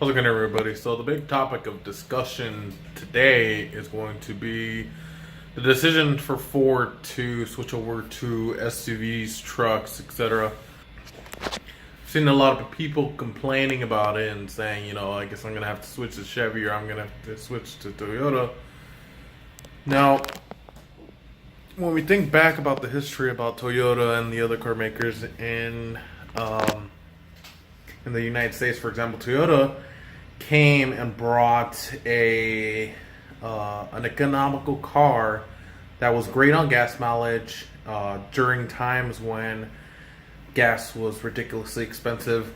How's it going, everybody? So the big topic of discussion today is going to be the decision for Ford to switch over to SUVs, trucks, etc. I've seen a lot of people complaining about it and saying, I guess I'm going to have to switch to Chevy or I'm going to have to switch to Toyota. Now, when we think back about the history about Toyota and the other car makers in the United States, for example, Toyota came and brought an economical car that was great on gas mileage during times when gas was ridiculously expensive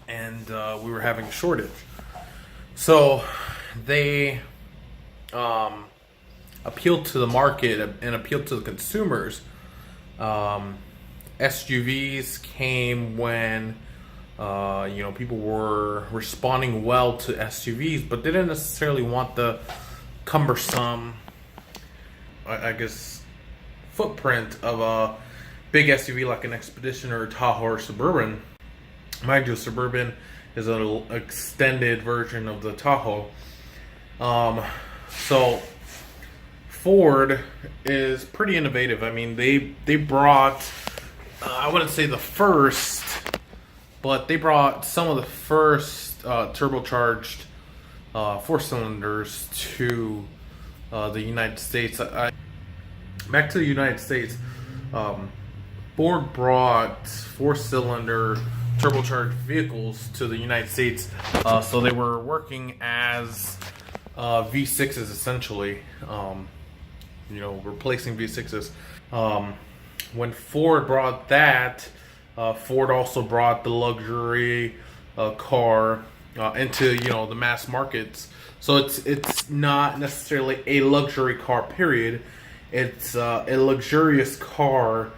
and we were having a shortage. So they appealed to the market and appealed to the consumers. SUVs came when people were responding well to SUVs, but they didn't necessarily want the cumbersome, footprint of a big SUV like an Expedition or a Tahoe or Suburban. Mind you, Suburban is an extended version of the Tahoe. So Ford is pretty innovative. I mean, they brought, I wouldn't say the first, but they brought some of the first turbocharged four cylinders to the United States. Back to the United States, Ford brought four-cylinder turbocharged vehicles to the United States. So they were working as V6s essentially, replacing V6s. When Ford brought that, Ford also brought the luxury car into the mass markets. So it's not necessarily a luxury car. Period. It's a luxurious car,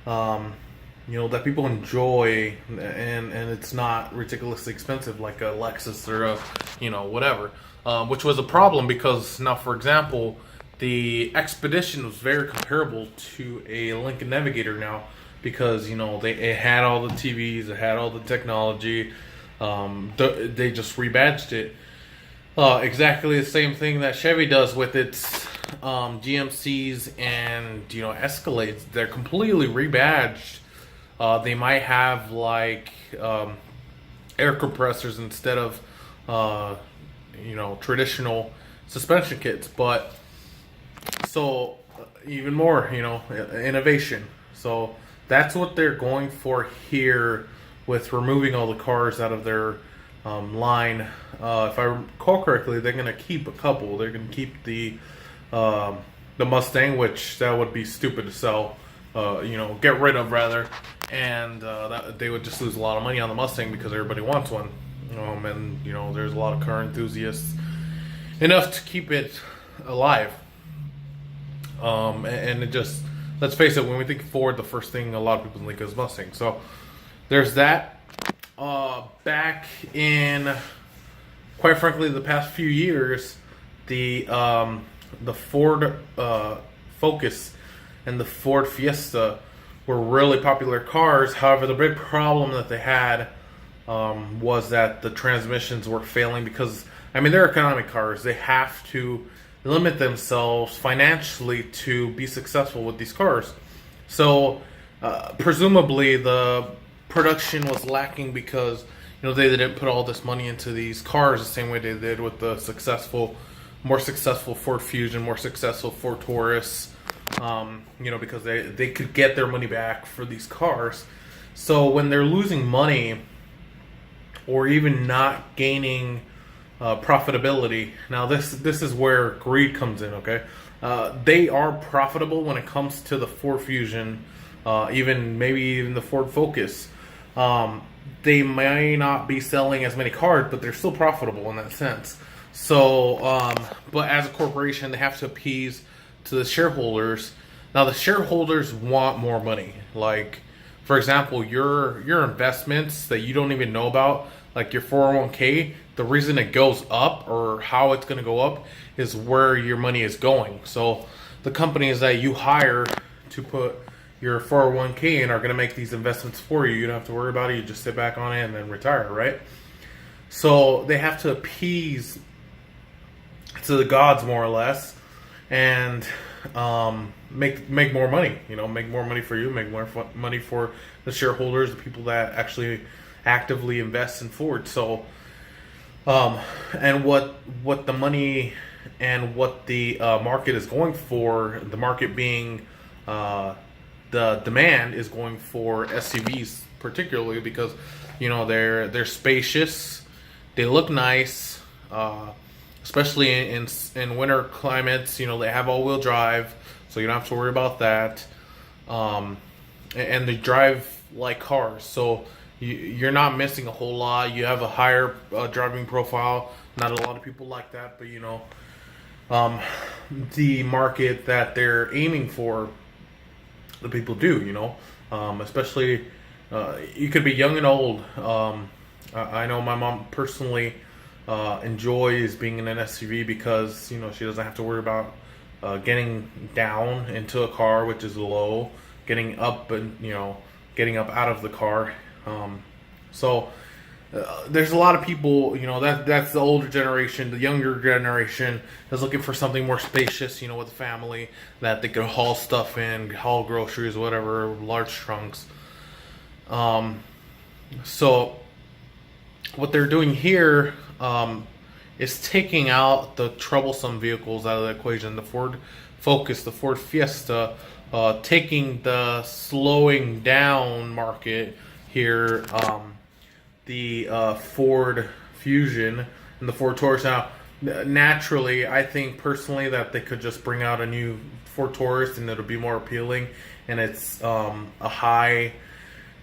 that people enjoy, and it's not ridiculously expensive like a Lexus or a whatever. Which was a problem because now, for example, the Expedition was very comparable to a Lincoln Navigator now. Because it had all the TVs, it had all the technology. They just rebadged it. Exactly the same thing that Chevy does with its GMCs and Escalades. They're completely rebadged. They might have air compressors instead of traditional suspension kits. But so even more innovation. So that's what they're going for here with removing all the cars out of their line. If I recall correctly, they're going to keep a couple. They're going to keep the Mustang, which that would be stupid to sell, get rid of rather. And that they would just lose a lot of money on the Mustang because everybody wants one. And there's a lot of car enthusiasts enough to keep it alive. And it just... Let's face it, when we think Ford, the first thing a lot of people think is Mustang. So there's that. Back in, quite frankly, the past few years, the Ford Focus and the Ford Fiesta were really popular cars. However, the big problem that they had was that the transmissions were failing because, they're economic cars. They have to limit themselves financially to be successful with these cars. So presumably the production was lacking because they didn't put all this money into these cars the same way they did with the more successful Ford Fusion, more successful Ford Taurus, because they could get their money back for these cars. So when they're losing money or even not gaining profitability. Now this is where greed comes in. Okay, they are profitable when it comes to the Ford Fusion, maybe even the Ford Focus. They may not be selling as many cars, but they're still profitable in that sense. So, but as a corporation, they have to appease to the shareholders. Now the shareholders want more money. Like, for example, your investments that you don't even know about, like your 401k. The reason it goes up or how it's going to go up is where your money is going. So the companies that you hire to put your 401k in are going to make these investments for you. You don't have to worry about it. You just sit back on it and then retire, right? So they have to appease to the gods more or less, and make more money. Make more money for you, make more money for the shareholders, the people that actually actively invest in Ford. So, and what the money and what the market is going for, the market being the demand is going for SUVs, particularly because they're spacious, they look nice, especially in winter climates. They have all-wheel drive, so you don't have to worry about that, and they drive like cars, so you're not missing a whole lot. You have a higher driving profile. Not a lot of people like that, but the market that they're aiming for, the people do, especially you could be young and old. I know my mom personally enjoys being in an SUV because she doesn't have to worry about getting down into a car, which is low, getting up and getting up out of the car. So there's a lot of people, that's the older generation. The younger generation is looking for something more spacious, with a family that they can haul stuff in, haul groceries, whatever, large trunks. So what they're doing here is taking out the troublesome vehicles out of the equation. The Ford Focus, the Ford Fiesta, taking the slowing down market here. The Ford Fusion and the Ford Taurus. Now, naturally, I think personally that they could just bring out a new Ford Taurus and it'll be more appealing, and it's a high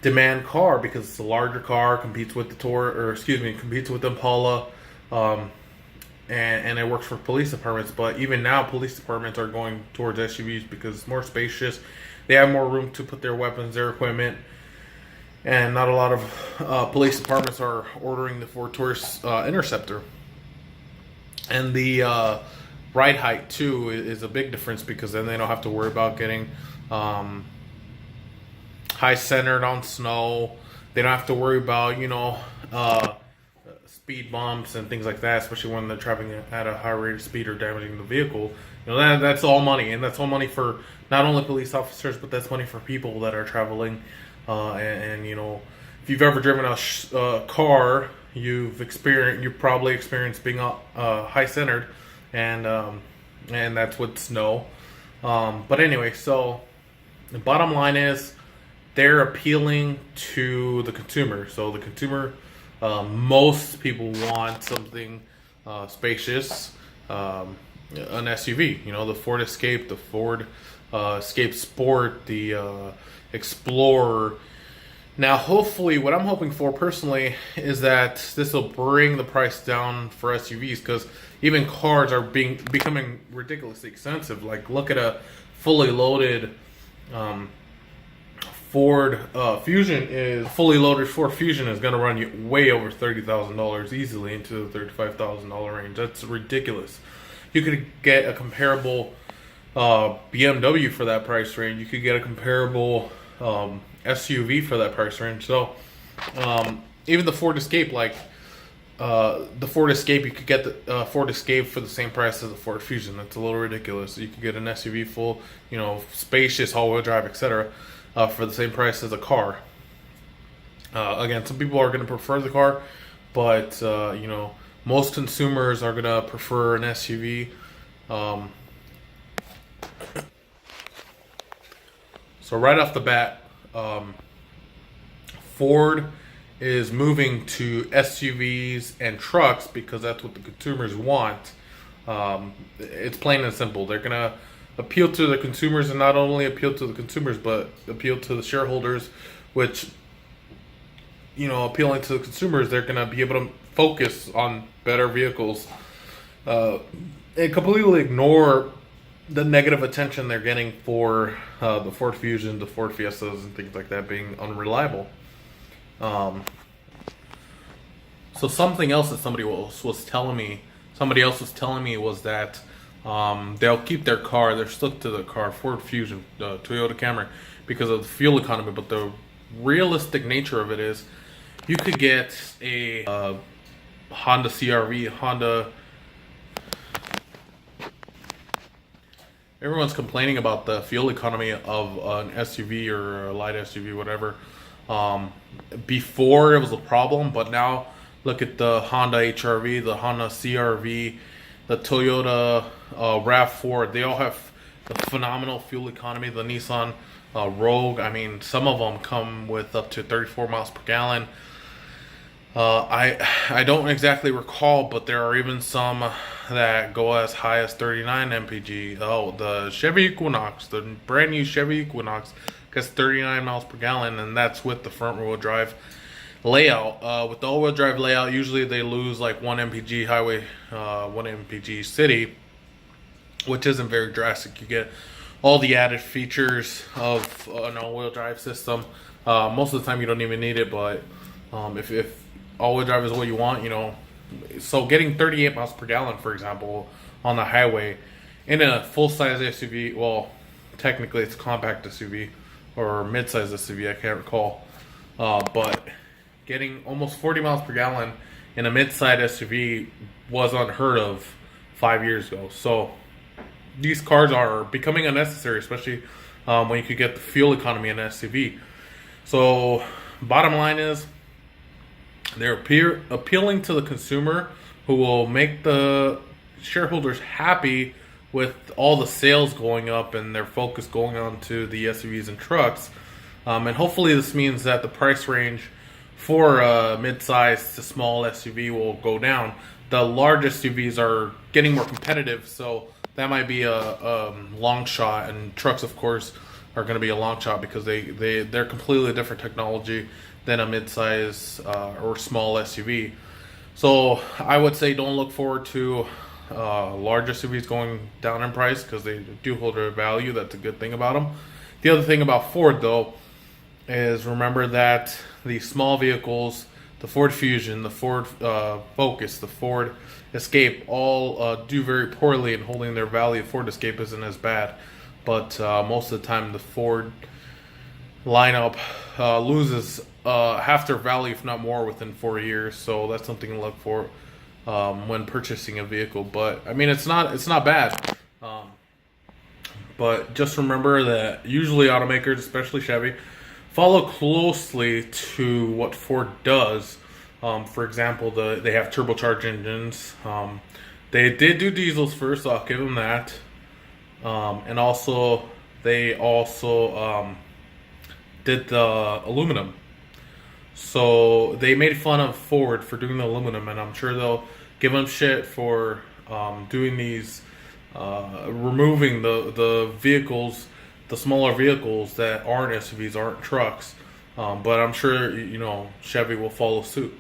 demand car because it's a larger car, competes with the competes with the Impala, and it works for police departments. But even now, police departments are going towards SUVs because it's more spacious. They have more room to put their weapons, their equipment. And not a lot of police departments are ordering the Ford Taurus Interceptor. And the ride height, too, is a big difference because then they don't have to worry about getting high-centered on snow. They don't have to worry about, speed bumps and things like that, especially when they're traveling at a high rate of speed or damaging the vehicle. That's all money. And that's all money for not only police officers, but that's money for people that are traveling. And if you've ever driven a car, you've probably experienced being high centered, and that's with snow. But anyway, so the bottom line is they're appealing to the consumer. So the consumer, most people want something spacious, an SUV. The Ford Escape, the Ford Escape Sport, the Explorer. Now, hopefully, what I'm hoping for personally is that this will bring the price down for SUVs, because even cars are becoming ridiculously expensive. Like, look at a fully loaded Ford Fusion is going to run you way over $30,000 easily, into the $35,000 range. That's ridiculous. You could get a comparable BMW for that price range. You could get a comparable SUV for that price range. So even the Ford Escape, the Ford Escape, you could get the Ford Escape for the same price as the Ford Fusion. That's a little ridiculous. You could get an SUV full, spacious, all-wheel drive, etc., for the same price as a car. Again, some people are going to prefer the car, but most consumers are going to prefer an SUV. So right off the bat, Ford is moving to SUVs and trucks because that's what the consumers want. It's plain and simple. They're going to appeal to the consumers, and not only appeal to the consumers, but appeal to the shareholders, which, appealing to the consumers, they're going to be able to focus on better vehicles and completely ignore the negative attention they're getting for the Ford Fusion, the Ford Fiestas, and things like that being unreliable. So something else that somebody else was telling me was that they'll keep their car, they're stuck to the car, Ford Fusion, Toyota Camry, because of the fuel economy. But the realistic nature of it is, you could get a Honda CRV, Honda. Everyone's complaining about the fuel economy of an SUV or a light SUV, whatever. Before it was a problem, but now look at the Honda HRV, the Honda CRV, the Toyota RAV4. They all have a phenomenal fuel economy. The Nissan Rogue, I mean, some of them come with up to 34 miles per gallon. I don't exactly recall, but there are even some that go as high as 39 mpg. Oh, the Chevy Equinox, the brand new Chevy Equinox, gets 39 miles per gallon, and that's with the front wheel drive layout. With the all wheel drive layout, usually they lose like 1 mpg highway, 1 mpg city, which isn't very drastic. You get all the added features of an all wheel drive system. Most of the time, you don't even need it, but if all-wheel drive is what you want, you know. So getting 38 miles per gallon, for example, on the highway in a full-size SUV, well, technically it's a compact SUV or mid-size SUV, I can't recall. But getting almost 40 miles per gallon in a mid-size SUV was unheard of 5 years ago. So these cars are becoming unnecessary, especially when you could get the fuel economy in an SUV. So bottom line is, they're appealing to the consumer, who will make the shareholders happy with all the sales going up and their focus going on to the SUVs and trucks. And hopefully this means that the price range for a mid-size to small SUV will go down. The large SUVs are getting more competitive, so that might be a long shot. And trucks, of course, are going to be a long shot because they're completely different technology than a mid-size or small SUV. So I would say don't look forward to large SUVs going down in price, because they do hold their value. That's a good thing about them. The other thing about Ford, though, is remember that the small vehicles, the Ford Fusion, the Ford Focus, the Ford Escape, all do very poorly in holding their value. Ford Escape isn't as bad, but most of the time the Ford lineup loses half their value, if not more, within 4 years. So that's something to look for when purchasing a vehicle. But I mean, it's not bad. But just remember that usually automakers, especially Chevy, follow closely to what Ford does. For example, they have turbocharged engines. They did do diesels first, so I'll give them that. And also, they also did the aluminum. So they made fun of Ford for doing the aluminum, and I'm sure they'll give them shit for doing these, removing the vehicles, the smaller vehicles that aren't SUVs, aren't trucks. But I'm sure, Chevy will follow suit.